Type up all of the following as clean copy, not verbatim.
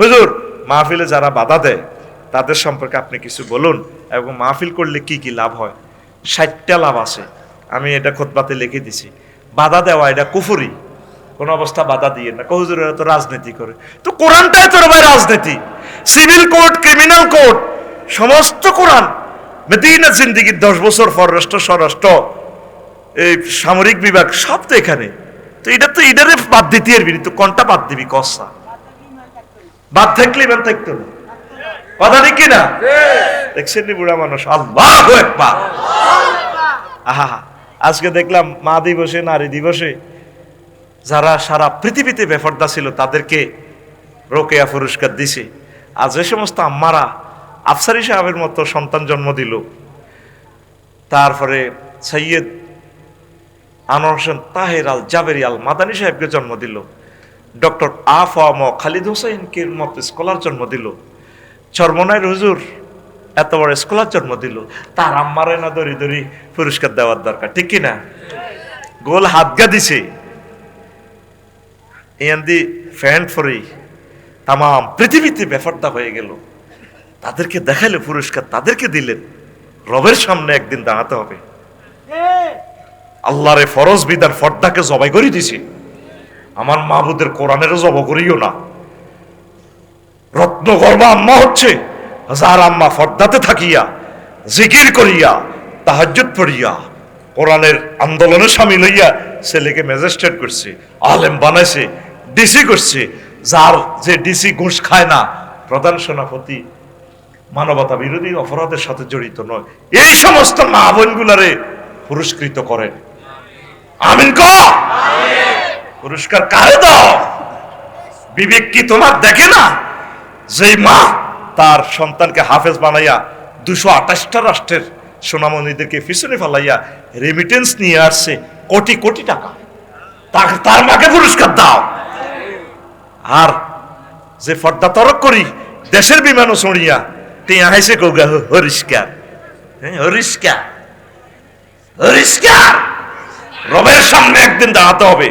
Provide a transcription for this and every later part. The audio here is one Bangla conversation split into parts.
হুজুর মাহফিলে যারা বাধা দেয় তাদের সম্পর্কে আপনি কিছু বলুন, এবং মাহফিল করলে কি কি লাভ হয়। 60টা লাভ আছে, আমি এটা খুতবাতে লিখে দিছি। বাধা দেওয়া এটা কুফরি, কোন অবস্থা বাধা দিয়ে না। হুজুর এরা তো রাজনীতি করে, তো কোরআনটাই তোর ভাই রাজনীতি। সিভিল কোড, ক্রিমিনাল কোড, সমস্ত কোরআন, মেদিনা জিন্দিগির 10 বছর পররাষ্ট্র, স্বরাষ্ট্র, এই সামরিক বিভাগ সব তো এখানে। তো এটা তো এটারে বাদ দিতে পারবি, তো কোনটা বাদ দিবি কসা? বাদ থাকলে ইমান থাকতো না, কথা ঠিক কিনা? দেখছেন নি বুড়া মানুষ, আল্লাহু আকবার। আহা, আজকে দেখলাম মা দিবসে, নারী দিবসে যারা সারা পৃথিবীতে বেপরদা ছিল তাদেরকে রোকেয়া পুরস্কার দিছে। আর যে সমস্ত আম্মারা আফসারি সাহেবের মতো সন্তান জন্ম দিল, তারপরে সৈয়দ আনোয়ার হোসেন তাহের আল জাবেরি আল মাদানী সাহেবকে জন্ম দিল, ডক্টর আফম খালিদ হোসেনকে মতো স্কলার জন্ম দিল, চরমনাইর হুজুর এত বড় স্কলার জন্ম দিল, তার আম্মারে না দড়ি দড়ি পুরস্কার দেওয়ার দরকার, ঠিক কিনা? গোল হাতগা দিছে ইয়ান্দি ফ্যান ফরি তাম পৃথিবীতে বেফর্দা হয়ে গেল, তাদেরকে দেখাইলে পুরস্কার, তাদেরকে দিলেন। রবের সামনে একদিন দাঁড়াতে হবে। আল্লাহরে ফরজ বিধান ফর্দাকে জবাই করে দিছি, আমার মাহবুদের কোরআনেরও জব করিও না। রত্ন গর্বা আম্মা হচ্ছে, হাজার আম্মা ফর্দাতে থাকিয়া জিকির করিয়া তাহাজ্জুদ পড়িয়া কোরআনের আন্দোলনে সামিল হইয়া ছেলেকে ম্যাজিস্ট্রেট করছে, আলেম বানাইছে, ডিসি করছে। যার যে ডিসি ঘুষ খায় না, প্রধান সেনাপতি মানবতা বিরোধী অপরাধের সাথে জড়িত নয়, এই সমস্ত মা বোনগুলারে পুরস্কৃত করেন। আমিন কও। পুরস্কার কারে দাও? বিবেক কি তোমার দেখে না? যেই মা তার সন্তানকে হাফেজ বানাইয়া 228টা রাষ্ট্রের সোনামণিদেরকে পিছনে ফেলাইয়া রেমিটেন্স নিয়ে আসছে কোটি কোটি টাকা, তার মাকে পুরস্কার দাও। আর যে ফর্দা তরক করি দেশের বিমানও চড়িয়া টিয়া হাইছে কৌগা হরিষ্কার, হরিষ্কার, হরিষ্কার। রবের সামনে একদিন দাঁড়াতে হবে,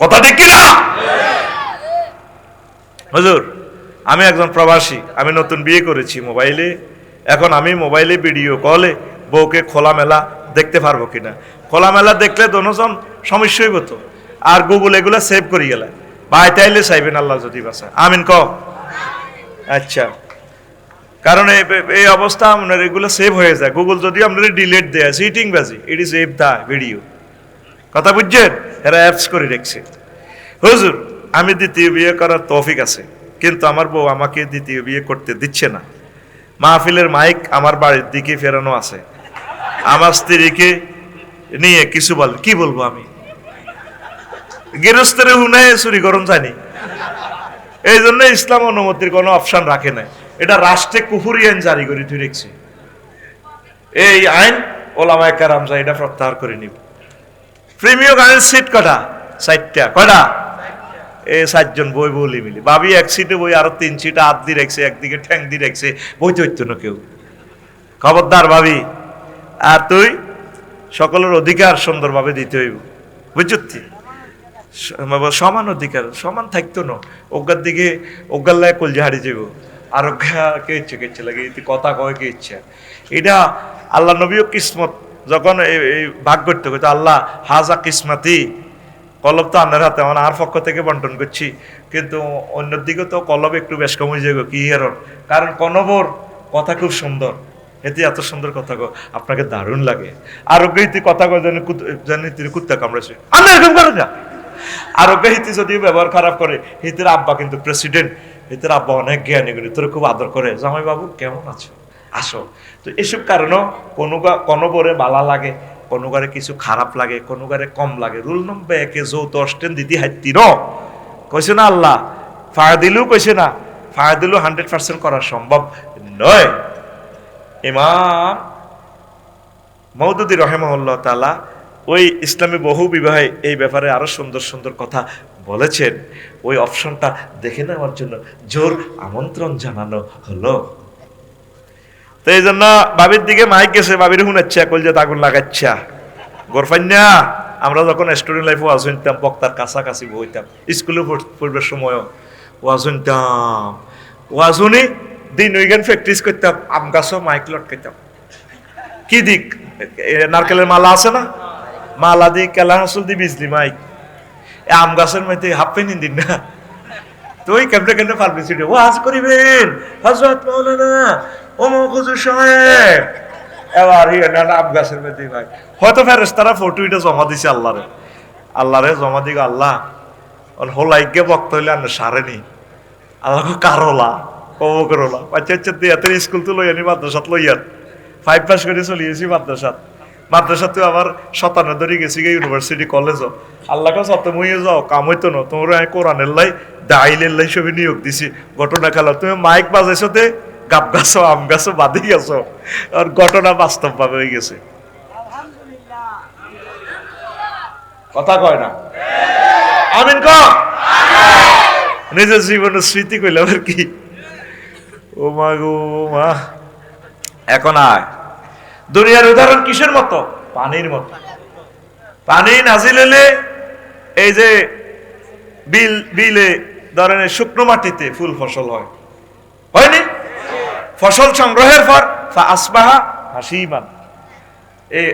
কথা ঠিক কিনা? হুজুর আমি একজন প্রবাসী, আমি নতুন বিয়ে করেছি মোবাইলে, এখন আমি মোবাইলে ভিডিও কলে বউকে খোলামেলা দেখতে পারবো কিনা। খোলামেলা দেখলে দোনোজন সমস্যা হইব তো, আর গুগল এগুলা সেভ করি গেলে ভাই তাইলে চাইবেন আল্লাহ যদি বাঁচা। আমিন ক। আচ্ছা, কারণ এই অবস্থা আপনার এগুলো সেভ হয়ে যায়। গুগল যদি আপনার ডিলেট দেয় সিটিং বাজি, it is save the video, কথা বুঝছেন? এরা অ্যাপস করে রেখেছে। হুজুর আমি দ্বিতীয় বিয়ে করার তৌফিক আছে, কিন্তু আমার বউ আমাকে দ্বিতীয় বিয়ে করতে দিচ্ছে না। মাহফিলের মাইক আমার বাড়ির দিকে ফেরানো আছে, আমার স্ত্রীকে নিয়ে কিছু বল, কি বলবো আমি? গৃহস্থের হুনায় চুরি গরম জানি, এই জন্য ইসলাম অনুমতির কোনো অপশন রাখে নাই। এটা রাষ্ট্রে কুফরি আইন জারি করে তুই রেখেছে। এই আইন ওলামায়ে কেরাম যা এটা প্রত্যাহার করে নিব। প্রিমিয়াম আইন সিট কটা? 4টা। কয়টা? এই 4 জন বই বলি মিলি, ভাবি এক সিটে বই, আরো 3 সিটে হাত দিয়ে রাখছে, একদিকে ঠ্যাং দিয়ে রাখছে, বইতে হইতো না কেউ। খবরদার ভাবি, আর তুই সকলের অধিকার সুন্দরভাবে দিতে হইব, বুঝছি? সমান অধিকার, সমান থাকতো না। অজ্ঞার দিকে অজ্ঞার লাগে কলজা হারিয়ে যাব, আর অজ্ঞাকে ইচ্ছে কে ইচ্ছে লাগে, কথা কয় কে ইচ্ছা। এটা আল্লাহ নবীও কিসমত যখন এই ভাগ করতে হইতো, আল্লাহ হাজা কিসমাতি, কলব তো আপনার হাতে, মানে আর পক্ষ থেকে বন্টন করছি, কিন্তু অন্যের দিকে তো কলব একটু বেশ কমে যাবে। কি হেরন? কারণ কনবর কথা খুব সুন্দর, এতে এত সুন্দর কথা কো আপনাকে দারুণ লাগে। আরোগ্য হিতি কথা কয় জানি তিনি কুত্তা কামড়েছে, আমি এরকম করেন না। আরোগ্য হিতি যদিও ব্যবহার খারাপ করে, হিতের আব্বা কিন্তু প্রেসিডেন্ট, হিতের আব্বা অনেক জ্ঞানী, তোর খুব আদর করে, জামাই বাবু কেমন আছো, আসো। তো এসব কারণও কোনো বরে বালা লাগে, কোনো গারে কিছু খারাপ লাগে, কোনো গারে কম লাগে। রুল নম্বর 1 যৌথ অষ্টেন দিদি হাইতি ন কইছে না আল্লাহ, ফায়দিলও কইছে না, ফায়দিলও 100% করা সম্ভব নয়। ইমাম মওদুদী রাহিমাহুল্লাহ তাআলা ওই ইসলামী বহু বিবাহে এই ব্যাপারে আরো সুন্দর সুন্দর কথা বলেছেন। ওই অপশনটা দেখে নেওয়ার জন্য জোর আমন্ত্রণ জানানো হলো। তো এই জন্য বাবির দিকে মাইক গেছে, বাবির শুনাচ্ছা, কলজা আগুন লাগাচ্ছা। গোরফান্যা আমরা যখন স্টুডেন্ট লাইফে শুনতাম, বক্তার কাছাকাছি বইতাম, স্কুলে পড়বার সময়ও ওয়াজুনতাম ওয়াজুনি দিন ওইখান প্র্যাকটিস করতাম, আম গাছও মাইক লটকাইতাম। কি দিক নারকেলের মালা আছে না, মালা দিয়ে কেলা হাসুল দিয়ে বিজলি মাইক, আম গাছের মধ্যে হাফ পেনি দিন না তো ওই কেমনে কেমনে পাবলিসিটি ওয়াজ করিবেন হযরত মাওলানা অমুক হুজুর সাহেব, এবার আম গাছের মধ্যে ভাই হয়তো ফেরেশতারা ফটো এটা জমা দিছে আল্লাহরে জমা দিকে আল্লাহ হোলাইকে বক্ত হইলে আনে সারেনি আল্লাহ কারোলা কবকরোলা বাচ্চা দিয়ে স্কুল তো লইয়ানি মাদ্রাসাত লইয়ার 5 পাস করে চলিয়েছি মাদ্রাসাতে আবার 57 ধরে গেছি গে ইউনিভার্সিটি কলেজও। আল্লাহকে সত্য মুইয়ে যাও কাম হইতো না, তোমরা কোরআনের লাই দাইলের লাই সবই নিয়োগ দিছি। ঘটনা খেলা তুমি মাইক বাজাইছো তে গাব গাছো আম গাছো বাদি গেছো, আর ঘটনা বাস্তব ভাবে হয়ে গেছে। কথা কয় না আমিন ক নিজের জীবনের স্মৃতি কইলে আবার কি ও মা গো মা। এখন আয় দুনিয়ার উদাহরণ কিসের মতো, পানির মতো। পানি নাজিল হলে এই যে বিলে ধরেন শুকনো মাটিতে ফুল ফসল হয়নি? ফসল সংগ্রহের পর আসবাহা হাসিমান, এই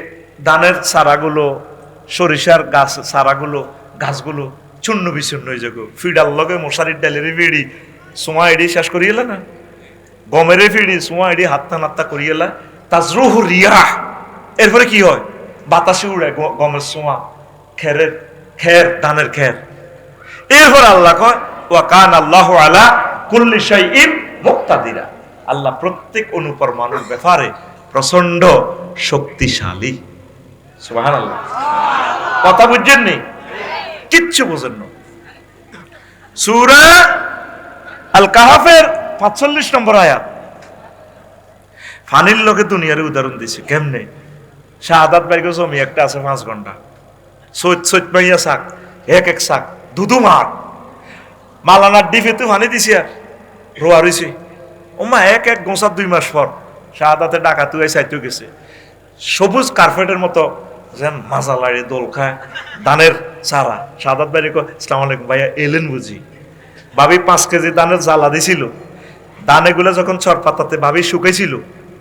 ধানের চারাগুলো, সরিষার গাছ চারাগুলো, গাছগুলো চূর্ণ বিচূর্ণ হয়ে যাবো। ফিডার লগে মশারির ডালের ফিড়ি সোয়া এডি শেষ করিয়েলা না, গমের ফিড়ি সোয়া এডি হাত্তা নাত্তা করিয়েলা, তাজরুহু রিয়াহ। এরপরে কি হয়? বাতাসে উড়ে গমের সোয়া, খের ধানের খের। এরপর আল্লাহ কয় ওয়া কান আল্লাহু আলা কুল্লি শাইইন মুক্তাদিরা, আল্লাহ প্রত্যেক অনুপরমাণুর ব্যাপারে প্রচন্ড শক্তিশালী। সুবহানাল্লাহ। কথা বুঝছেন নি? কিচ্ছু বুঝেন না। সূরা আল কাহাফের 45 নম্বর আয়াত। ফানির লোকে দুনিয়ার উদাহরণ দিছে কেমনে? শাহাদাত বাইগো জমি একটা আছে 5 ঘন্টা, সৈত মাইয়া শাক এক শাক দুধু মার মালানার ডিফে তো ফানি দিছি আর রোয়া রইছে। ওমা এক গোসা 2 মাস পর শাহাদাতে ডাকাতু চাইতে গেছে, সবুজ কার্পেটের মতো যেন মাজা লাড়ে দোল খায় ধানের চারা। শাহাদাত বাইরে কো আসসালামু আলাইকুম ভাইয়া এলেন বুঝি? ভাবি 5 কেজি ধানের জ্বালা দিছিল, দানেগুলো যখন চর পাতাতে ভাবি শুকাইছিল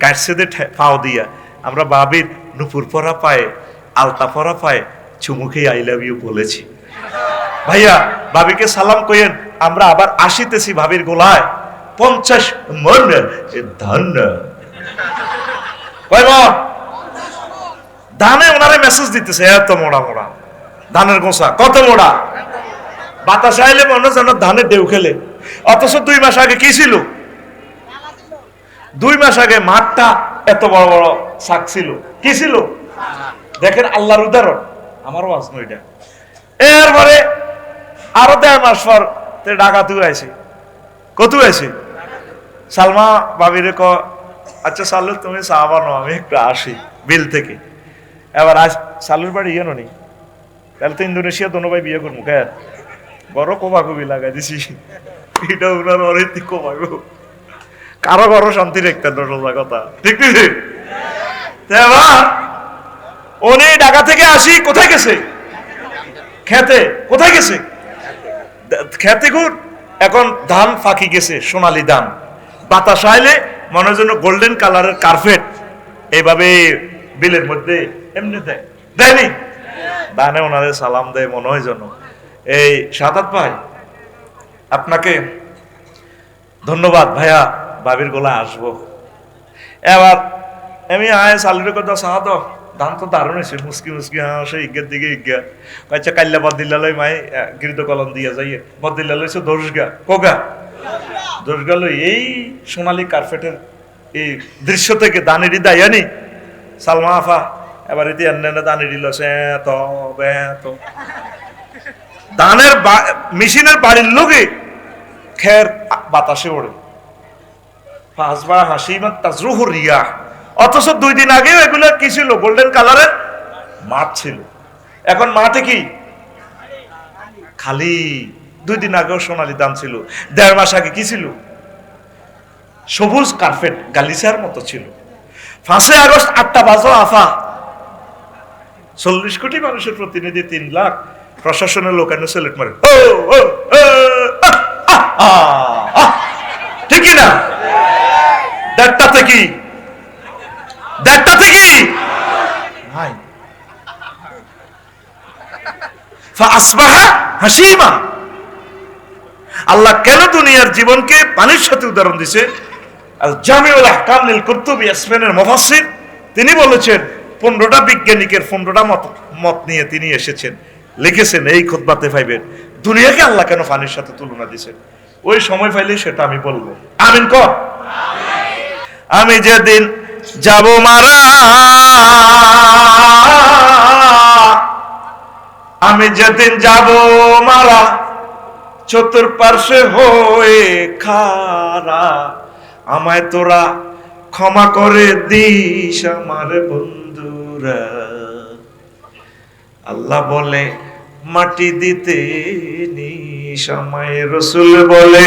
কাটছে দে ফাও দিয়া, আমরা ভাবির নুপুর পরা পায়ে আলতা পরা পায়ে চুমুখে আই লাভ ইউ বলেছি। ভাইয়া ভাবিকে সালাম কইেন, আমরা আবার আসিতেছি ভাবির গোলায় 50 মন ধান ধানে ওনারে মেসেজ দিতেছে, এত মোড়া মোড়া ধানের গোসা কত মোড়া, বাতাস আইলে মনে যেন ধানের ঢেউ খেলে। অথচ 2 মাস আগে কি ছিল? 2 মাস আগে মাঠটা এত বড় বড় শাক ছিল, কি ছিল? দেখেন আল্লাহর উদাহরণ। আমার ওয়াজ নইটা। এরপরে আরো 1.5 মাস পর ডাকাতু আইছে। কত আইছে? সালমা ভাবিরে ক আচ্ছা সালু তুমি চা বানো, আমি একটু আসি বিল থেকে। এবার আজ সালুর বাড়ি ইয়ে নি, তাহলে তো ইন্দোনেশিয়া দোনো ভাই বিয়ে করবো কে বড় কোপাকুবি লাগাই দিছি। এটা ওনার অরৈতিক কোপাকু, কারো ঘরও শান্তি রাখতেন না, সোজা কথা ঠিক ঠিক। এবার উনি ঢাকা থেকে আসি কোথায় গেছে? খেতে। কোথায় গেছে? খেতে গুড়। এখন ধান ফাঁকি গেছে, সোনালি ধান। বাতাস আইলে মনে যেন গোল্ডেন কালারের কার্পেট এইভাবে বিলের মধ্যে এমনি দেয়নি? দানে ওনাদের সালাম দেয় মনে হয় যেন। এই শাহাদাত ভাই আপনাকে ধন্যবাদ ভাইয়া, ভাবির গোলা আসবো। এবার আমি আয় সালুরের কথা সাহাদ ধান তো দারুণ হয়েছে, মুসকি মুসকি হ্যাঁ সে ইজ্ঞার দিকে ইজ্ঞা। আচ্ছা কাল্লা বদিল্লালয় মাই গৃত কলম দিয়া যাই বদিল্লালয় সে 10 গা কোগা 10 গা লই এই সোনালী কার্পেটের এই দৃশ্য থেকে দানেরই দায়ানি সালমা আফা এবার এটি এনে দানেরই লসে তো ধানের মেশিনের বাড়ির লোকে খের বাতাসে ওড়ে। ফাসবা হাসিমান তাজরুহু রিয়াহ। অথচ 2 দিন আগে এগুলো কি ছিল? গোল্ডেন কালারের মাঠ ছিল। এখন মাঠে কি খালি। 2 দিন আগেও সোনালি ধান ছিল, 1.5 মাস আগে কি ছিল? সবুজ কার্পেট গালিচার মতো ছিল। 5 আগস্ট 8টা বাজো আফা 40 কোটি মানুষের প্রতিনিধি 3 লাখ প্রশাসনের লোক এনে সেলেট মারে ঠিক না? দেড়টাতে কি ভাই ফাসবাহা হাসিমা। আল্লাহ কেন দুনিয়ার জীবনকে পানির সাথে উদাহরণ দিছে? আল জামিউল আহকাম লিল কুরতুবী স্পেনের মুফাসসির তিনি বলেছেন 15টা বিজ্ঞানিকের 15টা মত নিয়ে তিনি এসেছেন, লিখেছেন এই খুতবাতে পাইবেন দুনিয়াকে আল্লাহ কেন পানির সাথে তুলনা দিয়েছেন। ওই সময় পাইলে সেটা আমি বলবো। আমিন কর। আমি যেদিন যাব মারা, আমি যেদিন যাব মারা, চতুর্পার্শ্বে হয়ে খারা, আমায় তোরা ক্ষমা করে দিস আমার বন্ধুরা। আল্লাহ বলে মাটি দিতে নিস, আমায় রসুল বলে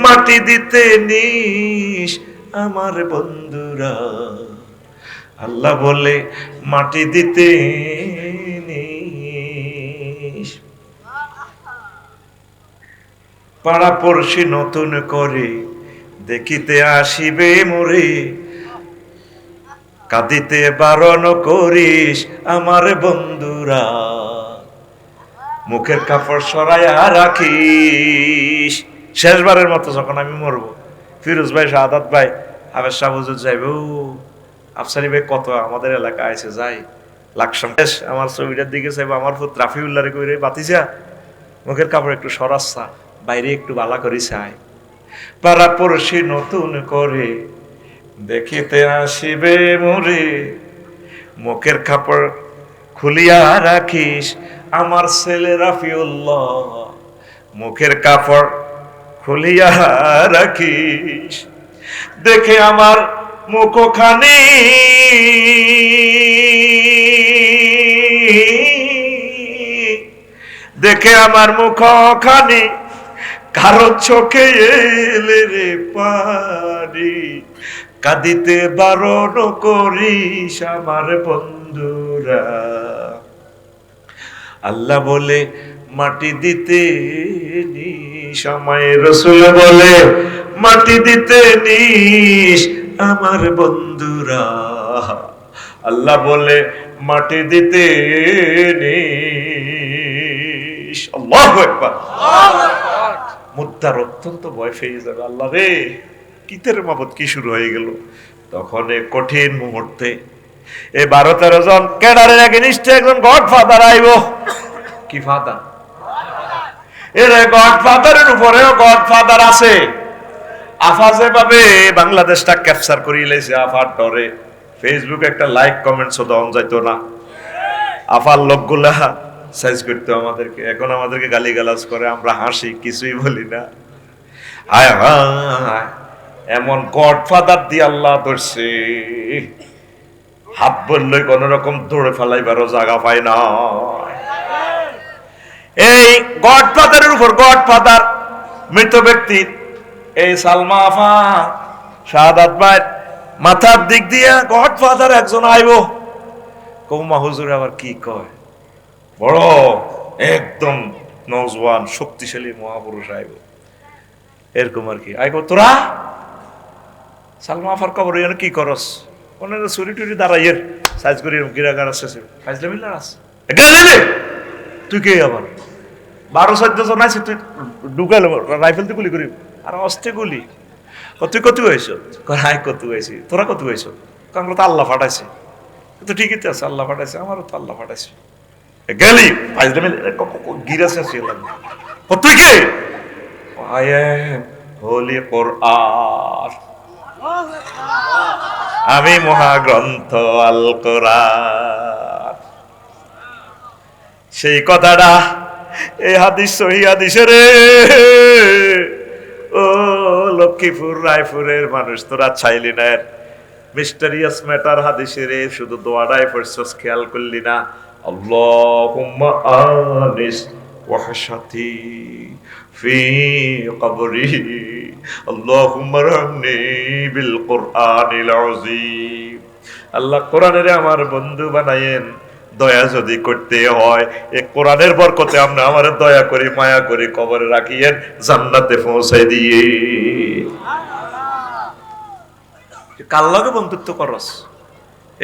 মাটি দিতে নিস আমার বন্ধুরা। আল্লাহ বলে মাটি দিতে নিস। পাড়া পড়শি নতুন করে দেখিতে আসিবে মোরে, কাঁদিতে বারণ করিস আমার বন্ধুরা। মুখের কাপড় সরাইয়া রাখিস। শেষবারের মতো যখন আমি মরবো, ফিরোজ ভাই, শাহাদাত ভাই, হাবেজ শাহ হুজুর যাইবে, ও আফসারি ভাই কত আমাদের এলাকা আছে, যাই লাকসাম আমার ছবিটার দিকে চাইবো, আমার ফুত রাফিউল্লাহ কইরে বাতিজা মুখের কাপড় একটু সরাচ্ছা, বাইরে একটু বালা করি চাই। পাড়া পড়শি নতুন করে দেখিতে আসিবে মোরে, মুখের কাপড় খুলিয়া রাখিস আমার ছেলে রাফিউল্লাহ। মুখের কাপড় খুলিয়া রাখিস, দেখে আমার মুখখানি দেখে আমার মুখখানি, কারো চোখে এলে রে পানি, কাঁদিতে বারণ করিস আমার বন্ধুরা। আল্লাহ বলে মাটি দিতে নিস, আমায় রসুল বলে মাটি দিতে নিস আমার বন্ধুরা। আল্লাহ বলে মাটি দিতে নিস। আল্লাহু আকবার। মুদ্দার অত্যন্ত ভয় পেয়ে যাবে, আল্লাহ রে কিতের মাবত কি শুরু হয়ে গেল। তখন এই কঠিন মুহূর্তে এই 12-13 জন ক্যাডারের আগে নিশ্চয় একজন গডফাদার আইব। কি ফাদার? এর গডফাদারের উপরেও গডফাদার আছে। আফা যেভাবে বাংলাদেশটা ক্যাপচার করিয়ে লেছে, আফার ডরে ফেসবুকে একটা লাইক কমেন্টস দেওয়া যাইতো না। আফার লোকগুলা সাইজ করতো আমাদেরকে, এখন আমাদেরকে গালিগালাজ করে, আমরা হাসি, কিছুই বলি না। হায় হায়, এমন গডফাদার দিয়ে আল্লাহ ধরছে, হাত বললে কোন রকম দৌড়ে ফেলাইবারও জায়গা পায় না। এই গডফাদারের উপর গডফাদার মৃত ব্যক্তির এই সালমা আফা, শাহাদাত ভাই মাথার দিক দিয়া গডফাদার একজন আইব। কৌমা হুজুর আবার কি কয়, বড় একদম নওজওয়ান শক্তিশালী মহাপুরুষ আইব, এরকম আর কি আইব। তোরা সালমা আফার কবর এখানে কি করস? ওনারা চুরি টুরি দাঁড়াইয়ের সাইজ করি গিরাগার আছে, ফাইজলা মিল্লার আছে। তুই কে আবার 12-14 জন আছে, তুই ঢুকাইল রাইফেল তুই গুলি করি আর অস্তে গুলি। তুই কত হয়েছ? হাই কত হয়েছি, তোরা কত হয়েছ? আমরা তো আল্লাহ ফাটাইছে। তো ঠিকই তো আছে, আল্লাহ ফাটাইছে, আমারও তো আল্লাহ ফাটাইছে। গেলি ফাইজলা মিল গিরাছে তুই কে? আই এম হোলি কোরআন, আমি মহাগ্রন্থ আল কোরআন। সেই কথাটা এই হাদিস সহি হাদিস রে। ও লক্ষ্মীপুর রায়পুরের মানুষ, তোরা চাইলি না মিস্টেরিয়াস ম্যাটার হাদিসে রে, শুধু দোয়াটাই পড়ছস, খেয়াল করলি না? আল্লাহুম্মা আনিস ওয়াহশাতি ফি কবরি, আল্লাহুম্মা রহমনি বিল কুরআনিল আযীম। আল্লাহ কোরআনের আমার বন্ধু বানায়েন, দয়া যদি করতে হয় এ কোরআনের বরকতে আপনি আমার দয়া করে মায়া করে কবরে রাখিয়েন, জান্নাতে পৌঁছাই দিয়ে। কার লগে বন্ধুত্ব করস?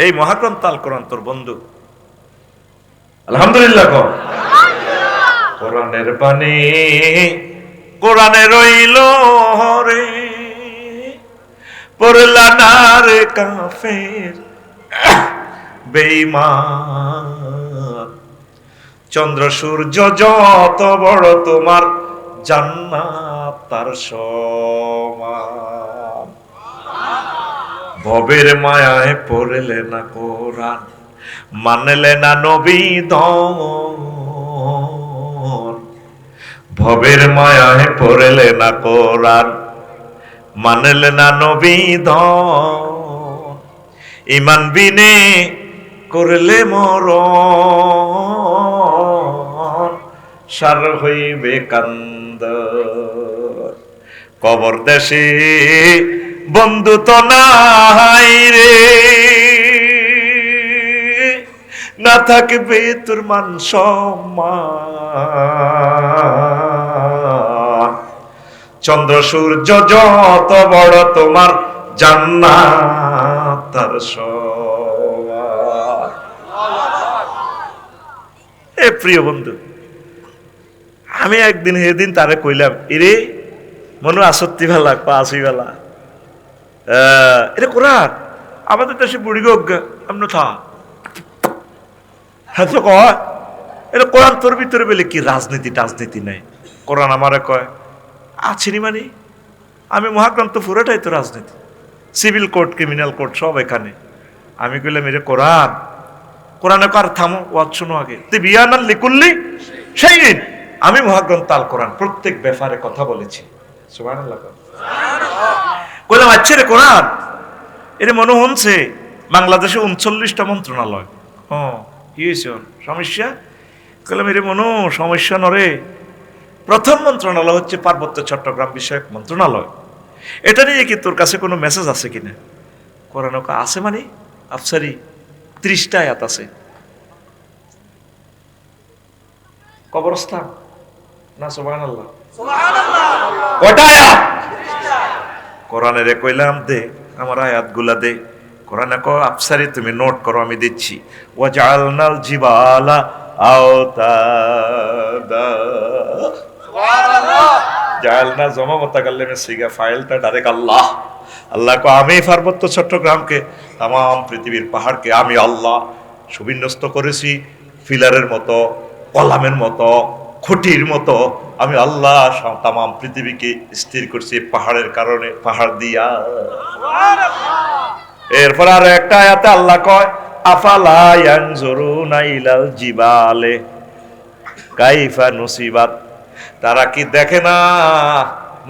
এই মহাগ্রন্থ আল কোরআন তোর বন্ধু। আলহামদুলিল্লাহ কর। কোরআনের বাণী কোরআনে রইল রে, পড়লা না রে কাফের বেঈমান। চন্দ্র সূর্য যত বড় তোমার জান্নাত তার সমান। ভবের মায়ায় পড়লে না কোরআন, মানলে না নবী দন। ভবের মায়ায় পড়লে না কোরআন, মানলে না নবী দন। ইমান বিনে করলে মরণ, সার হইবে কান্দ। কবর দেশে বন্ধু তো নাই রে, না থাকবে তোর মান সম্মান। চন্দ্র সূর্য যত বড় তোমার জান্নাত তার সমান। এ প্রিয় বন্ধু, আমি একদিন সেদিন তারে কইলাম, ইরে মনু আসত্তি বেলা আসি বেলা এটা কোরআন আমাদের দেশে বুড়ি গজ্ঞা আমি থা হ্যাঁ তো কয় এটা কোরআন তোর ভিতরে বলে কি রাজনীতি টাজনীতি নাই। কোরআন আমারে কয় আছিনি মানে আমি মহাগ্রন্থ পুরোটাই তো রাজনীতি, সিভিল কোর্ট ক্রিমিনাল কোর্ট সব এখানে। আমি কইলাম এরে কোরআন, কোরআনে কার থামো ওয়াজ শোনো আগে, তুই বিয়ানাল লিকুল্লি সেই দিন আমি মহাগ্রন্থ আল কোরআন প্রত্যেক ব্যাপারে কথা বলেছি। সুবহানাল্লাহ। কইলাম আচ্ছা রে কোরআন এর মনে হচ্ছে বাংলাদেশে 39টা মন্ত্রণালয়। কি হয়েছে সমস্যা? কইলাম এর মনে সমস্যা নরে, প্রথম মন্ত্রণালয় হচ্ছে পার্বত্য চট্টগ্রাম বিষয়ক মন্ত্রণালয়। এটা নিয়ে কি তোর কাছে কোনো মেসেজ আছে কিনা? কোরআন আছে মানে আফসারি 30টা আয়াত আছে। কবরস্থান না সুবহানাল্লাহ কয়টা আয়াত? কোরআনের কইলাম দে আমার আয়াতগুলা দে। কোরআনে কয় আফসারি তুমি নোট করো আমি দিচ্ছি। ওয়াজআলনাল জিবালা আওতাদা, সুবহানাল্লাহ। জাআলনা জমা মুতাকাল্লিমে সিগা, ফাইলটা ডাইরেক্ট আল্লাহ। আল্লাহ কয় আমি পার্বত্য চট্টগ্রামকে তাম পৃথিবীর পাহাড়কে আমি আল্লাহ সুবিন্যস্ত করেছি ফিলারের মতো, কলামের মতো, খুঁটির মতো। আমি আল্লাহ তাম পৃথিবীকে স্থির করছি পাহাড়ের কারণে, পাহাড় দিয়া। এরপর আর একটা আয়াতে আল্লাহ কয় আফালা ইয়ানজুরুনা ইলাল জিবালে কাইফা নুসিবাত, তারা কি দেখে না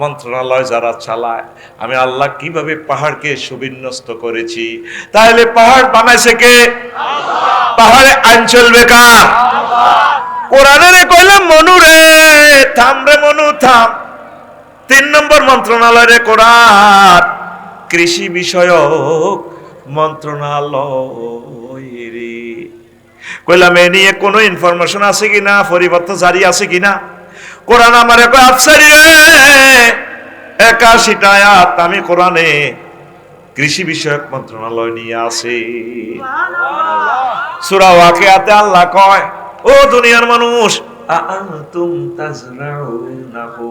মন্ত্রণালয় যারা চালায় আমি আল্লাহ কিভাবে পাহাড়কে সুবিন্যস্ত করেছি। তাহলে পাহাড় বানাইছে কে? আল্লাহ। পাহাড়ে আইন চলবে কার? আল্লাহ। কোরআনের কইলাম মনু রে থাম রে মনু থাম। 3 নম্বর মন্ত্রণালয় রে কোরআন, কৃষি বিষয়ক মন্ত্রণালয় রে। কইলাম এ নিয়ে কোনো ইনফরমেশন আছে কিনা, পরিবর্তন জারি আছে কিনা? কোরআন আমারে কয় আফসারি রে 81টা আয়াত আমি কোরআনে কৃষি বিষয়ক মন্ত্রণালয় নিয়ে আসি। সূরা ওয়াকিয়াতে আল্লাহ কয় ও দুনিয়ার মানুষ আআনতুম তাজরাউনাহু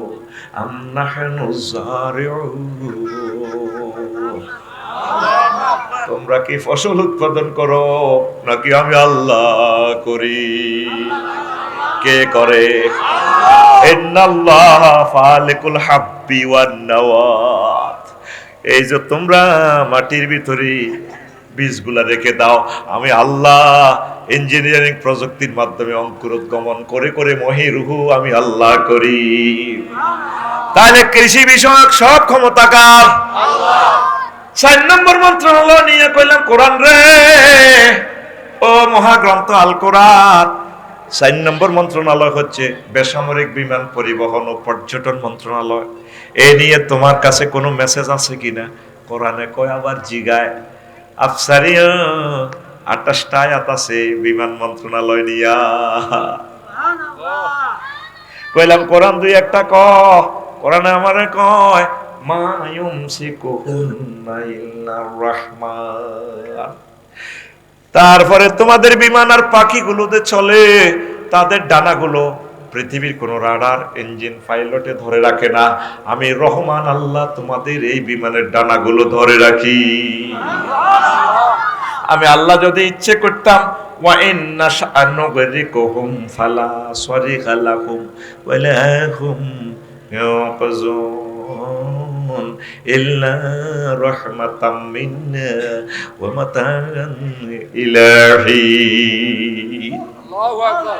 আম নাহনু যারিউন, তোমরা কি ফসল উৎপাদন করো নাকি আমি আল্লাহ করি? কে করে? ইন্নাল্লাহ ফালিকুল হাব্বি ওয়ান নাওয়াত। এই যে তোমরা মাটির ভিতরে বীজগুলা রেখে দাও, আমি আল্লাহ ইঞ্জিনিয়ারিং প্রযুক্তির মাধ্যমে অঙ্কুরোদ্গমন করে করে মহিরুহু আমি আল্লাহ করি। তাহলে কৃষি বিষয়ক সব ক্ষমতা কার? আল্লাহ। 4 নম্বর মন্ত্রণালয় নিয়ে কইলাম কোরআন রে ও মহাগ্রন্থ আল কোরআন। 4 নম্বর মন্ত্রণালয় হচ্ছে বেসামরিক বিমান পরিবহন ও পর্যটন মন্ত্রণালয়। এ নিয়ে তোমার কাছে কোনো মেসেজ আছে কিনা? কোরআনে কয় আবার জিগায় আফসারিয়া 28টা আয়াত আছে বিমান মন্ত্রণালয় নিয়া। কইলাম কোরআন দুই একটা ক, কোরআনে আমারে কয় মা ইউমসিকুহুন্না ইল্লার রাহমান। তারপরে তোমাদের বিমান আর পাখিগুলোতে চলে, তাদের ডানাগুলো পৃথিবীর কোন রাডার ইঞ্জিন পাইলটে ধরে রাখে না, আমি রহমান আল্লাহ তোমাদের এই বিমানের ডানাগুলো ধরে রাখি। আমি আল্লাহ যদি ইচ্ছে করতাম ওয়া ইন্না শানুগরিকুহুম ফালা সারিগা লাহুম ওয়ালা হুম ইয়াহজানুন ইল্লা রাহমাতাম মিন্না ওয়া মাতাআন ইলাহি। আল্লাহু আকবার।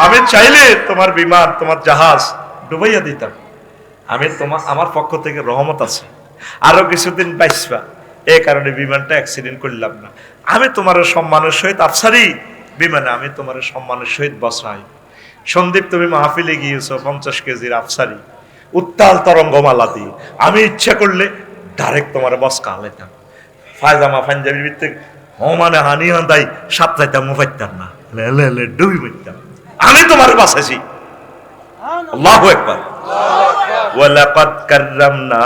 আমি চাইলে তোমার বিমান তোমার জাহাজ ডুবাইয়া দিতাম, আমি আমার পক্ষ থেকে রহমত আছে, আরো কিছুদিন বাঁচবা, এই কারণে বিমানটা অ্যাক্সিডেন্ট করলাম না। আমি তোমার সম্মানের সহিত আফসারি বিমানে আমি তোমার সম্মানের সহিত বসাই। সন্দীপ তুমি মাহফিলে গিয়েছো 50 কেজির আফসারি উত্তাল তরঙ্গমালা দিয়ে, আমি ইচ্ছা করলে ডাইরেক্ট তোমার বসকা আলাইতাম, ফায়জামা পাঞ্জাবির ভিত্তিক মানে হানি হান্দাই সাত যাইতাম মুফাইতাম না, ডুবি মরতাম। আমি তোমার বাঁচাইছি। আল্লাহু আকবার। ওয়ালাকাদ কাররামনা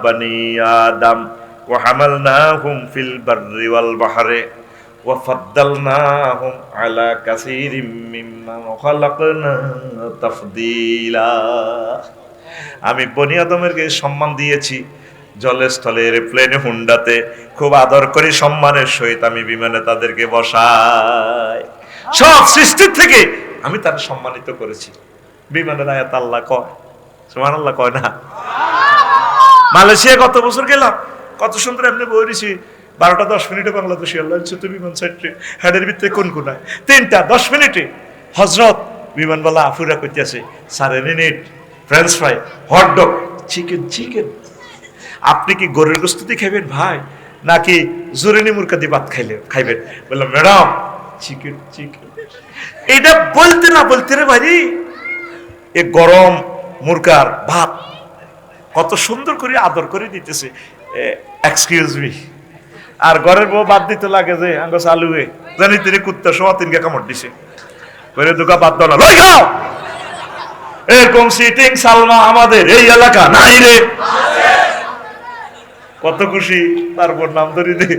বানি আদম ওয়া হামালনাহুম ফিল বাররি ওয়াল বাহরি ওয়া ফাদ্দালনাহুম আলা কাসীরিম মিম্মা খালাকনা তাফদীলা। আমি বনি আদমেরকে সম্মান দিয়েছি, জলে স্থলে এরোপ্লেনে হুন্ডাতে খুব আদর করে সম্মানের সহিত আমি বিমানে তাদেরকে বসাই। সব সৃষ্টির থেকে আমি তার সম্মানিত করেছি। বিমানের আয়াত আল্লাহ কয়, সুবহানাল্লাহ কয় না? মালয়েশিয়া কত বছর গেলাম, কত সুন্দর এমনি বই দিছি, 12টা 10 মিনিটে বাংলাদেশি আল্লাহ ছোট বিমান সাইটে হেডের ভিতরে কোন কোনায় 3টা 10 মিনিটে হজরত বিমানবালা আফুরা করতেছে 4 minute French fry hot dog chicken chicken. আপনি কি গরুর গোশত দিয়ে খাইবেন ভাই, নাকি জোরেনি মুরগা দিয়ে ভাত খাইবেন? বললাম ম্যাডাম চিকেন চিকেন। এটা বলতে না বলতে রে ভাই এ গরম মুরগার ভাত কত সুন্দর করে আদর করে দিতেছে, এক্সকিউজ মি। আর ঘরের বউ বাদ দিতে লাগে যে আঙ্গ চালুয়ে জানি তিনি কুত্তা সোয়া 3 কামড় দিছে, বলে দুকা বাদ দাও না, লই খাও। এরকম সিটিং সালমা আমাদের এই এলাকা নাই রে। কত খুশি, তারপর নাম ধরি দে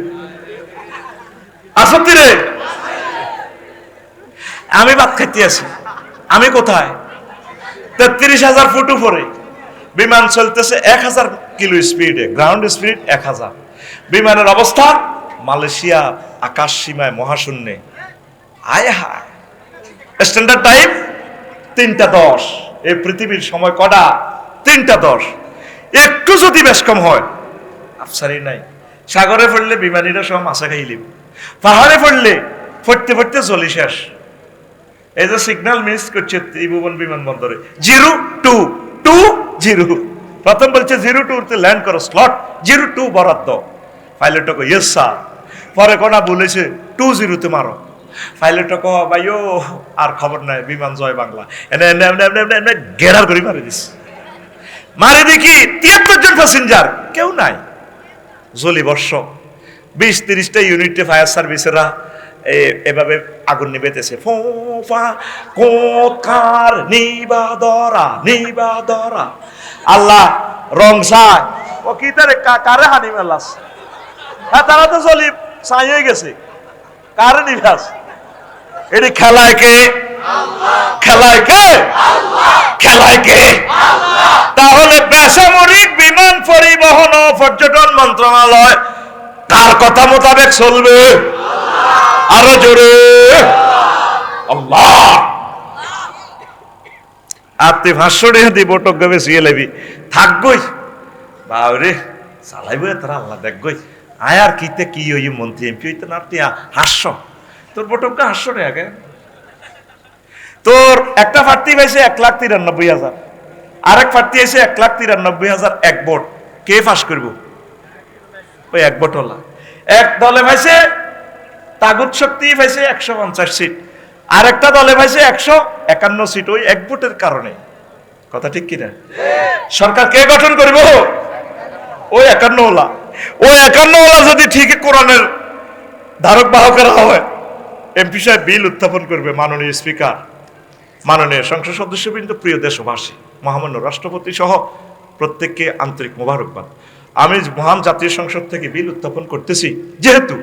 আসতি রে। আমি ভাত খাইতে আছি, আমি কোথায় 33,000 ফুট উপরে বিমান চলতেছে 1000 কিলো স্পিডে, গ্রাউন্ড স্পিড 1000। বিমানের অবস্থা মালয়েশিয়া আকাশ সীমায় মহাশূন্যে। আয় হায়, স্ট্যান্ডার্ড টাইম 3টা 10। এই পৃথিবীর সময় কটা? 3টা 10। একটু যদি বেশ কম হয় আফসারি নাই। সাগরে পড়লে বিমানীরা সব মাছা খাইলিম, পাহাড়ে পড়লে পড়তে পড়তে চলি শেষ। এই যে সিগন্যাল মিস করছে ত্রিভুবন বিমানবন্দরে 0220, প্রথম বলছে 02 তে ল্যান্ড করো, স্লট 02 বরাদ্দ। পাইলট কো ইয়েস স্যার, পরে কোনা বলেছে 20 তে মারো। পাইলট কো ভাইও আর খবর নাই, বিমান জয় বাংলা। এনে গেরার করে মারি দিস, মারি দেখি 73 জন প্যাসেঞ্জার, কেউ নাই। জলি বর্ষ 20-30টা ইউনিটে ফায়ার সার্ভিসেরা এভাবে আগুন নিবেতেছে, ফোফা কোকার নিবাদরা নিবাদরা। আল্লাহ রং চায় ও কি তারে কারে হানি মেলাস, হ্যাঁ তারা তো জলি ছাই হয়ে গেছে, কারে নিবাস। এটি খেলায় কে? খেলায় কে? খেলায় কে? তাহলে বেসামরিক বিমান পরিবহন ও পর্যটন মন্ত্রণালয় কার কথা মোতাবেক চলবে? আরো জোরে আল্লাহ। আপনি 500 টাকা দিয়ে বটক গাবে শুয়ে লাবি থাকবই বাবরে, চালাইব তারা আল্লাহ দেখবই। আয় আর কিতে কি ওই মন্ত্রী এমপি হইতে না, তুই হাস্য তোর বটকটা 500 টাকা। তোর একটা প্রার্থী পাইছে 1,93,000, আরেক প্রার্থী আছে 1,93,000 এক ভোট। কে পাস করবো? ওই এক ভোট হলা। এক দলে পাইছে তাগুত শক্তি পাইছে 150 সিট, আরেকটা দলে পাইছে 151 সিট, ওই এক ভোটের কারণে। কথা ঠিক কিনা? সরকার কে গঠন করবো? ওই 51 ওলা। ওই 51 ওলা যদি ঠিক কোরআনের ধারক বাহকেরা হয়। এমপি সাহেব বিল উত্থাপন করবে, মাননীয় স্পিকার, মাননীয় সংসদ সদস্যবৃন্দ, প্রিয় দেশবাসী, মহামান্য রাষ্ট্রপতি সহ প্রত্যেককে আন্তরিক মোবারকবাদ। আমি মহান জাতীয় সংসদ থেকে বিল উত্থাপন করতেছি যেহেতু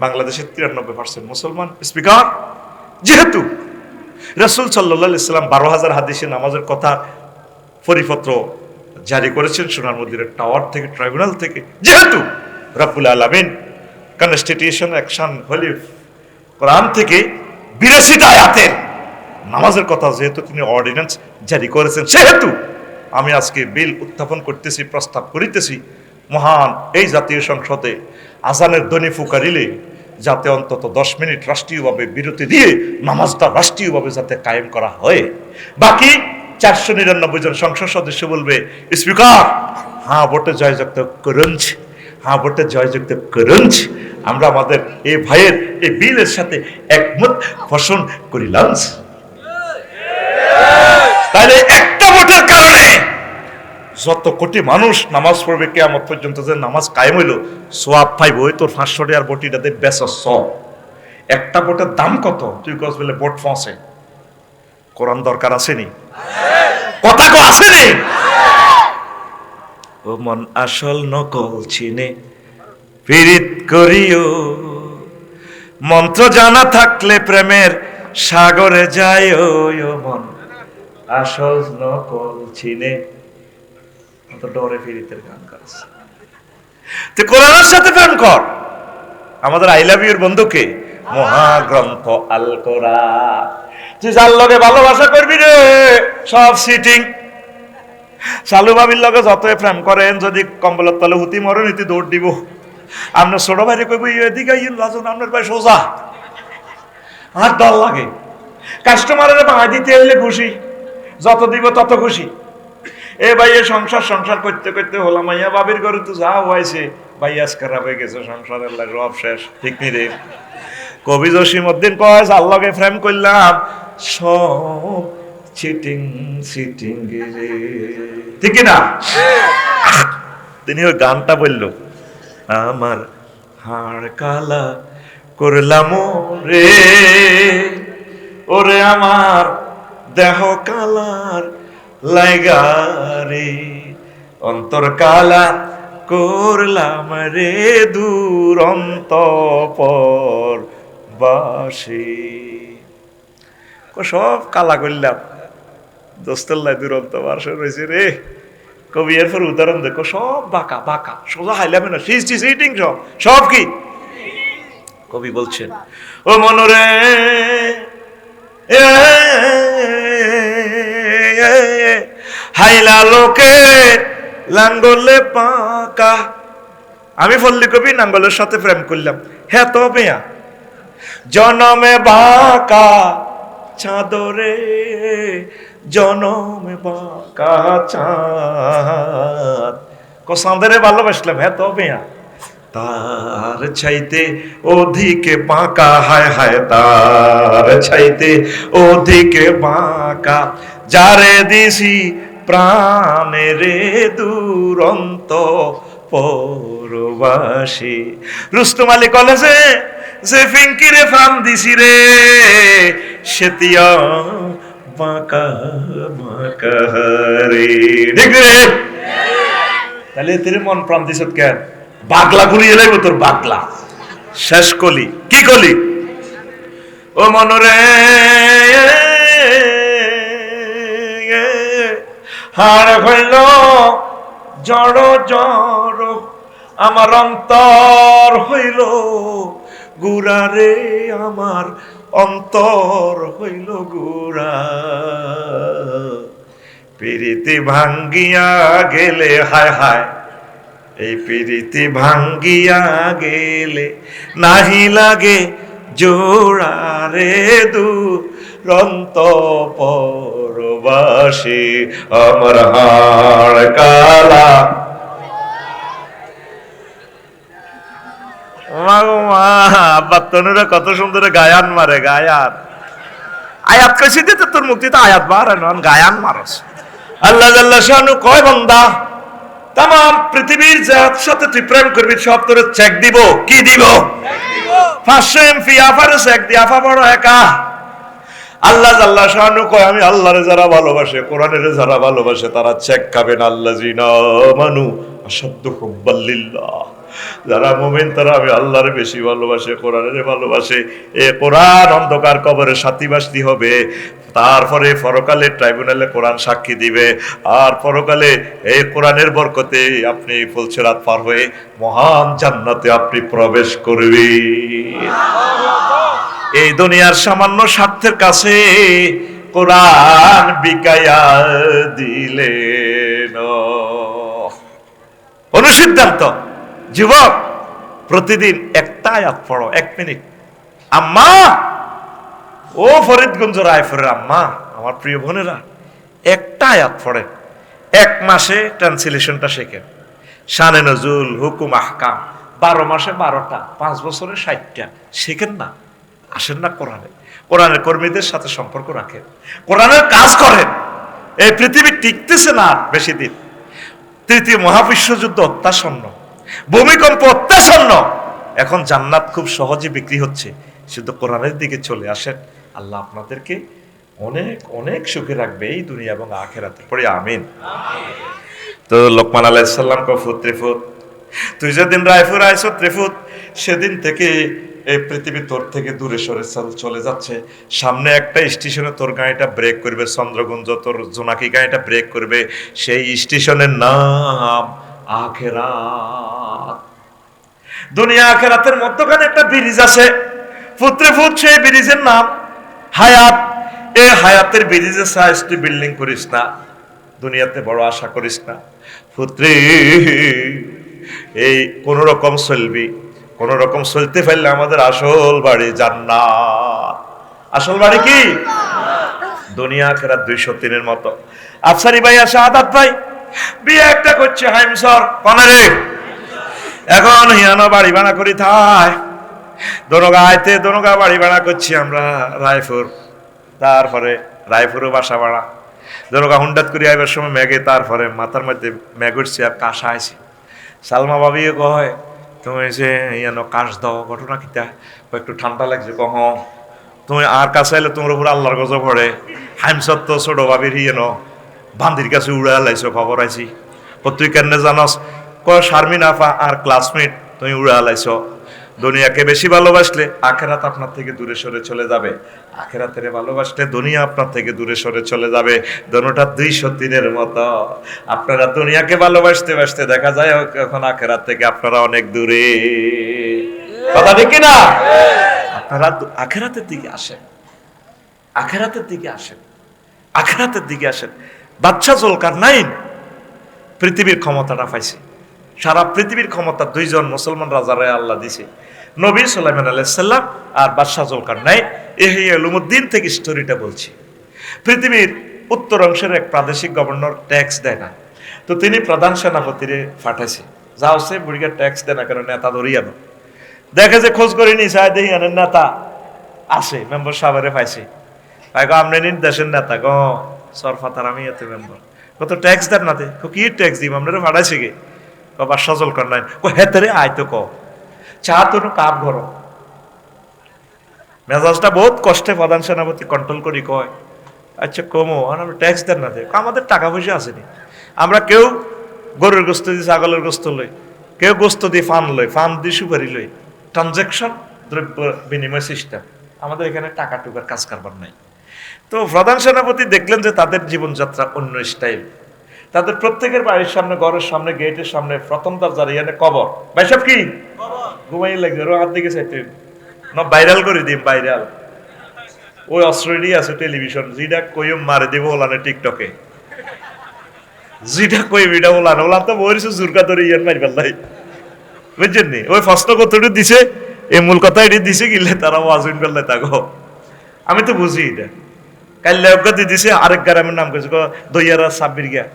বাংলাদেশের 93% মুসলমান। স্পিকার, যেহেতু রাসূল সাল্লাল্লাহু আলাইহি সাল্লাম 12,000 হাদিসে নামাজের কথা পরিপত্র জারি করেছেন সোনার মন্দিরের টাওয়ার থেকে, ট্রাইব্যুনাল থেকে, যেহেতু রব্বুল আলামিন কনস্টিটিউশন অ্যাকশন হোলি কোরআন থেকে 82টা আয়াতের নামাজের কথা যেহেতু তিনি অর্ডিন্যান্স জারি করেছেন, সেহেতু আমি আজকে বিল উত্থাপন করতেছি, প্রস্তাব করিতেছি মহান এই জাতীয় সংসদে আজানের ধ্বনি ফুকারিলে যাতে অন্তত 10 মিনিট রাষ্ট্রীয়ভাবে বিরতি দিয়ে নামাজটা রাষ্ট্রীয়ভাবে যাতে কায়েম করা হয়। বাকি 499 জন সংসদ সদস্য বলবে, স্পিকার হ্যাঁ ভোটে জয়যুক্ত করুন, হ্যাঁ ভোটে জয়যুক্ত করুন, আমরা আমাদের এই ভাইয়ের এই বিলের সাথে একমত পোষণ করিলাম। তাহলে একটা ভোটের কারণে যত কোটি মানুষ নামাজ পড়বে কিয়ামত পর্যন্ত, যে নামাজ কায়েম হইল, সোয়াব পাইব। ওই তোর 500 টাকার বটিটাতে বেচস, একটা ভোটের দাম কত? তুই কস বলে ভোট ফসে। কোরআন দরকার আসেনি? কথা কো আসেনি? ও মন আসল নকল চিনে পীড়িত করিও, মন্ত্র জানা থাকলে প্রেমের সাগরে যায়। ও মন আসল নকল চিনে, ডরে ফিরিতের গান করেছে। তো কোরআনের সাথে প্রেম কর। আমাদের আই লাভ ইউর বন্ধুকে মহাগ্রন্থ আল কোরআন, তুই যার লগে ভালোবাসা করবি রে সব সিটিং। শালু ভাবির লগে যতই প্রেম করেন, যদি কম্বলের তলে হুতি মরে নীতি দৌড় দিব। আপনার ছোট ভাইরে কইব এদিকে লাজন আপনার ভাই সোজা, আর ডর লাগে। কাস্টমারের ভাঙা দিতে হইলে খুশি, যত দিব তত খুশি। এ ভাই সংসার করতে করতে হলাম, মাইয়া বাবির ঘরে তো যা হয়েছে, ভাই আজ খারাপ হয়ে গেছে, সংসারের সব শেষ। ঠিক নি রে? কবি জসিমউদ্দিন কয়, আল্লাহকে ফ্রেম করলাম সব চিটিং চিটিং রে, ঠিক না? তিনি ওই গানটা বলল, আমার হাড় কালা করলাম রে, ওরে আমার দেহ কালার লাইগারে, অন্তর কালা করলাম রে দুরন্ত পর বাসে। সব কালা করলাম, দোস্তের লাই দুরন্ত বাসে রয়েছে রে। কবি এরপর উদাহরণ দেখো, সব বাঁকা বাঁকা, সোজা হাইলামে না, সিটিং সব সব কি? কবি বলছেন, ও মনরে হাইলা লোকে লাঙ্গলে পাকা। আমি ফল্লি কবি নাঙ্গলের সাথে প্রেম করলাম, হ্যাঁ তো বেয়া জনমে বাঁকা চাঁদরে, জনমে বাঁকা চাঁদ, চাঁদরে ভালোবাসলাম, হ্যাঁ তো বেয়া তার চাইতে ওদিকে বাঁকা, হায় হায় তার চাইতে ওদিকে বাঁকা, যারে দিছি প্রাণে রে দুরন্ত পরবাসী। রুস্তম আলী কলেজে যে ফিঙ্কিরে ফান দিছি রে, সেতিয়া বাঁকা বাঁকা রে, ঠিক রে? তাহলে তোর মন প্রাণ দিছ কেন? বাগলা গুলি এলাই তোর বাগলা শেষ কলি, কি কলি? ও মনরে হার হইল জড় জড়, আমার অন্তর হইল গুড়া রে, আমার অন্তর হইল গুড়া। প্রীতি ভাঙ্গিয়া গেলে, হায় হায় এই প্রীতি ভাঙ্গিয়া গেলে নাহি লাগে জোড়া রে দুরন্ত পরবাসী, আমার হাড় কালা। আব্বা তনুরা কত সুন্দর গায়ান মারে, গায়ান আয়াত কইছি দিতে তোর মুক্তিতে আয়াত বার নন, গায়ান মারস। আল্লাহ জাল্লা শানু কয়, বান্দা তাম পৃথিবীর যার সাথে তুই প্রেম করবি সব তোর চেক দিব। কি দিব? 500 এমপি আফারস এক দি আফা বড় একা। আল্লাহ জাল্লা শানু কয় আমি আল্লাহরে যারা ভালোবাসে, কোরআনের যারা ভালোবাসে তারা চেক খাবেন আল্লাযিনা আমানু আশাদ্দু হুব্বাল লিল্লাহ। যারা মুমিন তারা আমি আল্লাহরে বেশি ভালোবাসে, কোরআনের ভালোবাসে। এ কোরআন অন্ধকার কবরে সাথীবাসী হবে, তারপরে পরকালে ট্রাইব্যুনালে কোরআন সাক্ষী দিবে, আর পরকালে এই কোরআনের বরকতে আপনি ফুলসিরাত পার হয়ে মহান জান্নাতে আপনি প্রবেশ করবেন। এই দুনিয়ার সামান্য স্বার্থের কাছে কোরআন বিকায়া দিলেন। অনুসিদ্ধান্ত যুবক, প্রতিদিন একটা আয়াত পড়ো, 1 মিনিট। আম্মা, ও ফরিদগঞ্জ রায়পুরের আম্মা, আমার প্রিয় বোনেরা, একটা আয়াত পড়েন, 1 মাসে ট্রান্সলেশনটা শেখেন। শানে নজুল, হুকুম, আহকাম 12 মাসে 12টা, 5 বছরে 60টা শেখেন না? আসেন না কোরআনে, কোরআনের কর্মীদের সাথে সম্পর্ক রাখেন, কোরআনের কাজ করেন। এই পৃথিবী টিকতেছে না বেশি দিন। 3য় মহাবিশ্বযুদ্ধ অত্যাসন্ন, ভূমিকম্প অত্যাসন্ন, এখন জান্নাত খুব সহজে বিক্রি হচ্ছে। শুধু কোরআনের দিকে চলে আসেন, আল্লাহ আপনাদেরকে অনেক অনেক সুখে রাখবে এই দুনিয়া এবং আখিরাতে। পড়ি আমিন। তো লোকমান আলাইহিস সালাম কো ফুত, তুই যেদিন রায়পুর আইছো ত্রিফুত, সেদিন থেকে এই পৃথিবী তোর থেকে দূরে সরে চলে যাচ্ছে। সামনে একটা স্টেশনে তোর গাড়িটা ব্রেক করবে, চন্দ্রগঞ্জ, তোর জোনাকি গাড়িটা ব্রেক করবে। সেই স্টেশনের নাম আখিরাত। দুনিয়া আখিরাতের মধ্যখানে একটা ব্রিজ আছে, ফুত্রে ফুট, সেই ব্রিজের নাম হায়াত। এই হায়াতের ব্রিজের সাইজ তুই বিল্ডিং করিস না, দুনিয়াতে বড় আশা করিস না পুত্রে। এই কোন রকম চলবি, কোন রকম চলতে পারলে আমাদের আসল বাড়ি জান্নাত। আসল বাড়ি কি? দুনিয়া আখিরাত 203-এর মতো। আফসারি ভাই, শাহাদাত ভাই বিয়ে একটা করছে হাইমসর কনারে। এখন হিয়ানো বাড়ি ভাড়া করি থাই, দনগা আইতে দনগা বাড়ি ভাড়া করছি আমরা রায়পুর, তারপরে রায়পুরও বাসা ভাড়া। দনগা হুন্ডাত করি আইবার সময় মেঘে, তারপরে মাথার মধ্যে মেঘ উঠছে আর কাশা আইছি। সালমা ভাবিও কয় তুমি যে ইয়ানো কাশ দাও, ঘটনা কিতা? একটু ঠান্ডা লাগছে। কহ তুমি আর কাছে আইলে তোমার উপর আল্লাহর গজব পড়ে। হাইমসত তো ছোট ভাবির হিয়েনো বান্দির কাছে উড়ে লাইছো, খবর আইছি। তুই কেন জানস? কয় শারমিন আফা আর ক্লাসমেট তুমি উড়ে লাইছো। দুনিয়াকে বেশি ভালোবাসলে আখেরাত আপনার থেকে দূরে সরে চলে যাবে, আখেরাতের ভালোবাসলে দুনিয়া আপনার থেকে দূরে সরে চলে যাবে। দোনোটা 203-এর মতো। আপনারা দুনিয়াকে ভালোবাসতে বাসতে দেখা যায় এখন আখেরাত থেকে আপনারা অনেক দূরে। কথা ঠিক না? আপনারা আখেরাতের দিকে আসেন, আখেরাতের দিকে আসেন, আখেরাতের দিকে আসেন। বাদশা জুলকারনাইন পৃথিবীর ক্ষমতাটা পাইছে, সারা পৃথিবীর ক্ষমতা 2 জন মুসলমান রাজারে আল্লাহ দিছে, নবী সুলাইমান আলাইহিস সালাম আর বাদশা জুলকারনাইন। ইহইয়া উলুমুদ্দিন থেকে স্টোরিটা বলছি। পৃথিবীর উত্তর অংশের এক প্রাদেশিক গভর্নর ট্যাক্স দেয় না, তো তিনি প্রধান সেনাপতিরে পাঠাইছে, যাও সে বুড়িকে ট্যাক্স দেয় না, কারণ নেতা ধরিয়ানো। দেখে যে খোঁজ করে নি চাই দেখি আনের নেতা আছে, মেম্বার সাহেবের পাইছে। তাই আপনি নিন দেশের নেতা গ সরফাতার, আমি এতে মেম্বার। কত ট্যাক্স দেন নাতে? কি ট্যাক্স দিম, আপনারা ভাড়াইছে গে? বাদশা জুলকারনাইন হেতারে আয় তো ক চা তো কাপ ঘর। মেজাজটা বহুত কষ্টে প্রধান সেনাপতি কন্ট্রোল করি কয়, আচ্ছা কমো ট্যাক্স দেন না, আমাদের টাকা পয়সা আসেনি, আমরা কেউ গরুর গোস্ত দিয়ে ছাগলের গোস্ত লই, কেউ গোস্ত দিয়ে ফান লই, ফান দিয়ে সুপারি লই, ট্রানজাকশন দ্রব্য বিনিময় সিস্টেম, আমাদের এখানে টাকা টুকার কাজ কারবার নাই। তো প্রধান সেনাপতি দেখলেন যে তাদের জীবনযাত্রা অন্য স্টাইল। তাদের প্রত্যেকের বাড়ির সামনে, ঘরের সামনে, গেটের সামনে প্রথম দরজার ইয়ানে কবর। ভাই সব কি ঘুমাই লাগবে, হাত দিকে চাইতে না ভাইরাল করে দিম, ভাইরাল ওই অস্ট্রেলিয়া আছে টেলিভিশন, যেটা কইম মারে দিব ওলানে টিকটকে, যেটা কই ভিডিও ওলান ওলান তো বইছে জুরকা ধরে ইয়ান মারি ফেললাই, বুঝছেন নি? ওই ফার্স্ট কতটুকু দিছে, এই মূল কথা এটি দিছে গিলে তারা ওয়াজুন ফেললাই তাগো। আমি তো বুঝি এটা কাল্লা অজ্ঞাতি দিছে, আরেক গ্রামের নাম কইছে দইয়ারা সাব্বির গিয়া,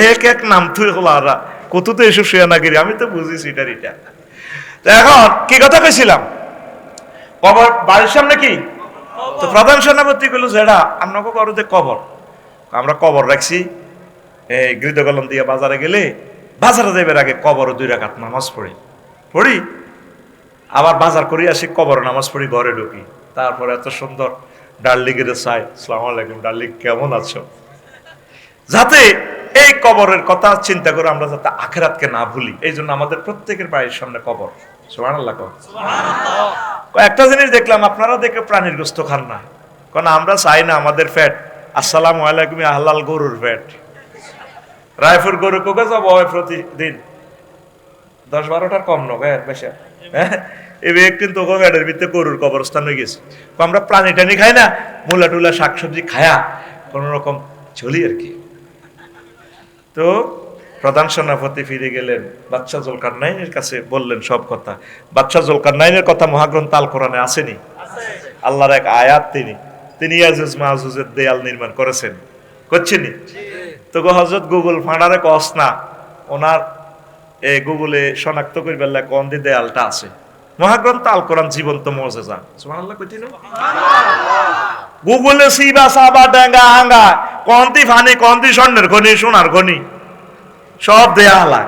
এক এক নাম তুই হলারা কত তো এসব শুয়ে না গিরি। আমি তো বুঝিছি এটার এটা। তো এখন কি কথা কইছিলাম, কবর বাড়ির সামনে কি? তো প্রধান সেনাপতি কইল যেটা আপনাকে করো যে কবর, আমরা কবর রাখছি এই গৃহকলম দিয়ে বাজারে গেলে, বাজারে যাইবার আগে কবর 2 রাকাত নামাজ পড়ি। আবার বাজার করি আসি, কবর নামাজ পড়ি, ঘরে ঢুকি, তারপরে এত সুন্দর ডার্লিংয়ের চাই, আসসালামু আলাইকুম ডার্লিং কেমন আছো, যাতে এই কবরের কথা চিন্তা করে আমরা যাতে আখিরাতকে না ভুলি। এই জন্য আমাদের প্রত্যেকের বাড়ির সামনে কবর। সুবহানাল্লাহ। একটা জিনিস দেখলাম, আপনারা দেখে প্রাণীর গোস্ত খান না, কারণ আমরা চাই না আমাদের ফ্যাট, আসসালামু আলাইকুম হালাল গরুর ফ্যাট। রায়পুর গরু কোকে যাব প্রতিদিন 10-12টার কম নয় বেশি, হ্যাঁ এই কিন্তু ওকে ফ্যাটের ভিতরে গরুর কবরস্থান হয়ে গেছে। আমরা প্রাণী টানি খাই না, মূলা টুলা শাকসবজি খায়া কোন রকম চলি আর কি। তো প্রধান সেনাপতি ফিরে গেলেন, বাদশা জুলকারনাইনের কাছে বললেন সব কথা। বাদশা জুলকারনাইনের কথা মহাগ্রন্থ আল কোরআনে আসেনি? আল্লাহর এক আয়াত, তিনি ইয়াজুজ মাহুজের দেয়াল নির্মাণ করেছেন, করছেনি? তো হযরত গুগল ফাঁড়ারে কস না, ওনার এই গুগলে শনাক্ত করিবার লাগে কোন দিয়ে দেয়ালটা আছে। মহাগ্রন্থ আল কোরআন জীবন্ত মুজিজা। সুবহানাল্লাহ কইতি না? গুগলে সিবা সাবা ডাঙ্গা হাঙ্গা কোনটি ফানি কোনটি স্বর্ণের খনি সোনার খনি সব দেয়ালা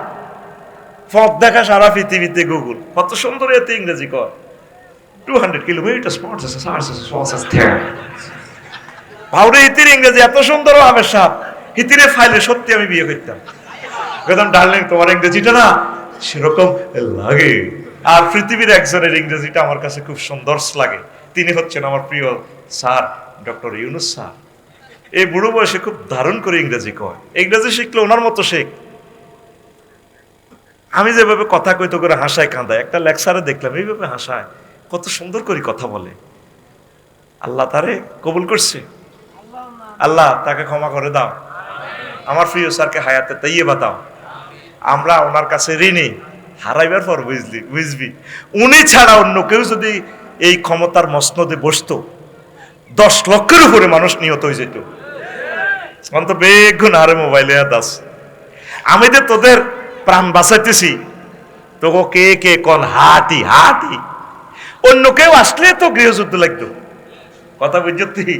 ফক দেখা সারা পৃথিবীতে গুগল। কত সুন্দর এতে ইংরেজি কয় 200 কিলোমিটার ভাউরে ইতির ইংরেজি এত সুন্দর হবে সাপ হিতিরে ফাইলে সত্যি আমি বিয়ে করতাম। কইতাম ডার্লিং তোমার ইংরেজিটা না সেরকম লাগে। আর পৃথিবীর একজনের ইংরেজিটা আমার কাছে খুব সুন্দর লাগে, তিনি হচ্ছেন আমার প্রিয় স্যার ডক্টর ইউনুস স্যার। এই বুড়ো বয়সে খুব দারুণ করে ইংরেজি কয়, ইংরেজি শিখলে ওনার মতো শেখ। আমি যেভাবে কথা কইতো করে হাসায় কাঁদায়, একটা লেকচারে দেখলাম এইভাবে হাসায়, কত সুন্দর করে কথা বলে। আল্লাহ তারে কবুল করছে, আল্লাহ তাকে ক্ষমা করে দাও, আমার প্রিয় স্যারকে হায়াতে তাইয়্যিবা দাও। আমরা ওনার কাছে ঋণী, হারাইবার পর বুঝবি উনি ছাড়া অন্য কেউ যদি এই ক্ষমতার মসনদে বসতো 10 লক্ষের উপরে মানুষ নিহত হয়ে যেত। অন্ত বেগুন আরে মোবাইলে দাস, আমি যে তোদের প্রাণ বাঁচাইতেছি, তোকে কে কে কোন হাতি হাতি, অন্য কেউ আসলে তো গৃহযুদ্ধ লাগতো। কথা বুঝতি?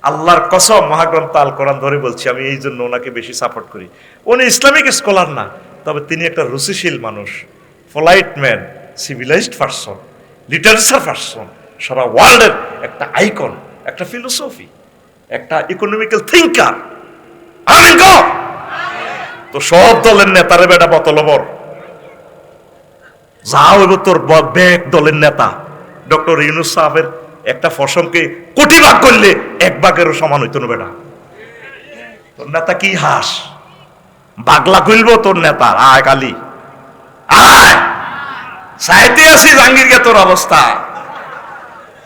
আল্লাহর কসম মহাগ্রন্থ আল কোরআন ধরে বলছি, আমি এই জন্য ওনাকে বেশি সাপোর্ট করি। উনি ইসলামিক স্কলার না, তবে তিনি একটা রুচিশীল মানুষ, polite man, civilised person, literature person, সারা ওয়ার্ল্ডের একটা আইকন, একটা ফিলোসফি, একটা ইকোনমিক্যাল থিঙ্কার। আমিন গো। তো সব দলের নেতারে বেটা বতলবর যাও এবার তোর ব্যাগ দলের নেতা ডক্টর ইউনুস সাহেবের একটা ফসলকে কোটি ভাগ করলে 1 ভাগেরও সমান হইতো না বেটা। তোর নেতা কি হাস বাগলা কইলবো তোর নেতা, আয় কালি আয় সাইতে আসি জাঙ্গির গে তোর অবস্থা।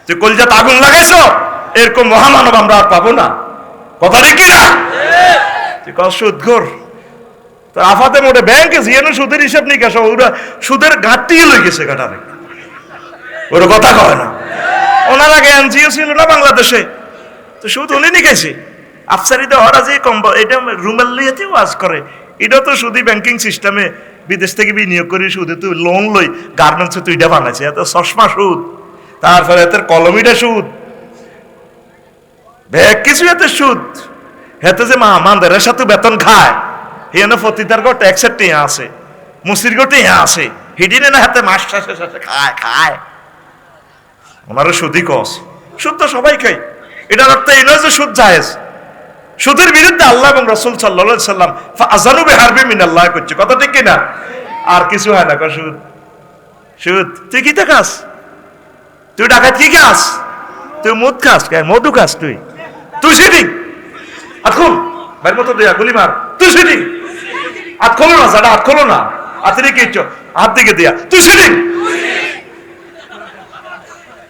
তুই কলজাত আগুন লাগাইছ, এরকম মহামানব আমরা আর পাবো না। কথা দেখি না তুই কস সুদঘর তো আফাতে মোটে ব্যাংকে জিয়ানো সুদের হিসাব নিকাশ ওরা সুদের ঘাটতি লই গেছে ঘাটারে, ওর কথা কয় না। ওনার আগে এনজিও ছিল না বাংলাদেশে, তো সুদ উনি নিকাইছে। আফসারিতে ওরা যে এটা রুমেল লিয়েতে ওয়াজ করে, এটা তো সুদি ব্যাংকিং সিস্টেমে বিদেশ থেকে বিনিয়োগ করি সুদে তুই লোন লই গার্মেন্টসে তুই এটা বানাইছে, এত চশমা সুদ, তারপরে এত কলমিটা সুদ, ব্যাগ কিছু এত সুদ, হেতে যে মানদের সাথে বেতন খায় হিয়ানো ফতিতার গো ট্যাক্সের টিয়া আছে, মুসির গো টিয়া আছে, হিডিনে না হাতে মাস শেষে শেষে খায় খায়। ওনারও সুদি কস, সুদ তো সবাই খাই। এটার অর্থ এই নয় যে সুদ জায়েজ। সুদের বিরুদ্ধে আল্লাহ এবং রাসূল সাল্লাল্লাহু আলাইহি সাল্লাম ফাআযানু বিহারবি মিনাল্লাহ করছে, কথা ঠিক কিনা? আর কিছু হয় না। সুদ সুদ তুই কি খাস? তুই ডাকাত কি খাস? তুই মদ খাস? মধু খাস? তুই তুই সিটিং আতখুল ভাইয়ের মতো দেয়া গুলি মার, তুই সিটিং হাত খোলো না, সাটা হাত খোলো না, হাতের কি হাত দিকে দেয়া তুই সিটিং।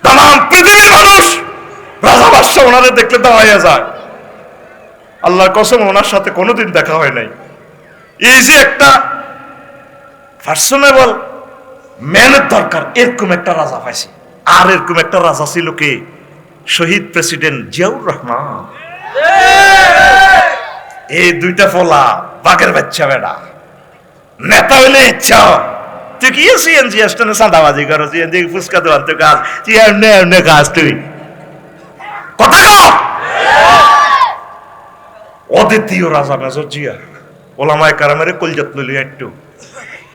তাম পৃথিবীর মানুষ রাজা বাদশা ওনাদের দেখলে দাঁড়াইয়া যায়। আল্লাহর কসম ওনার সাথে কোনোদিন দেখা হয় নাই। এই যে একটা পার্সোনেবল ম্যানের দরকার, এরকম একটা রাজা পাইছি। আর এরকম একটা রাজা ছিল কে? শহীদ প্রেসিডেন্ট জিয়াউর রহমান। এই দুইটা ফলা বাঘের বাচ্চা বেড়া নেতা হইলে ইচ্ছা। তুই কি সিএনজি স্টেশনে চাঁদাবাজি করো, সিএনজি ফুচকা দেওয়ার তো কাজ, তুই এমনি এমনি কাজ, তুই কথা কও। অদ্বিতীয় রাজা মেজর জিয়া ওলামায়ে কেরামের কলজাত লইলি একটু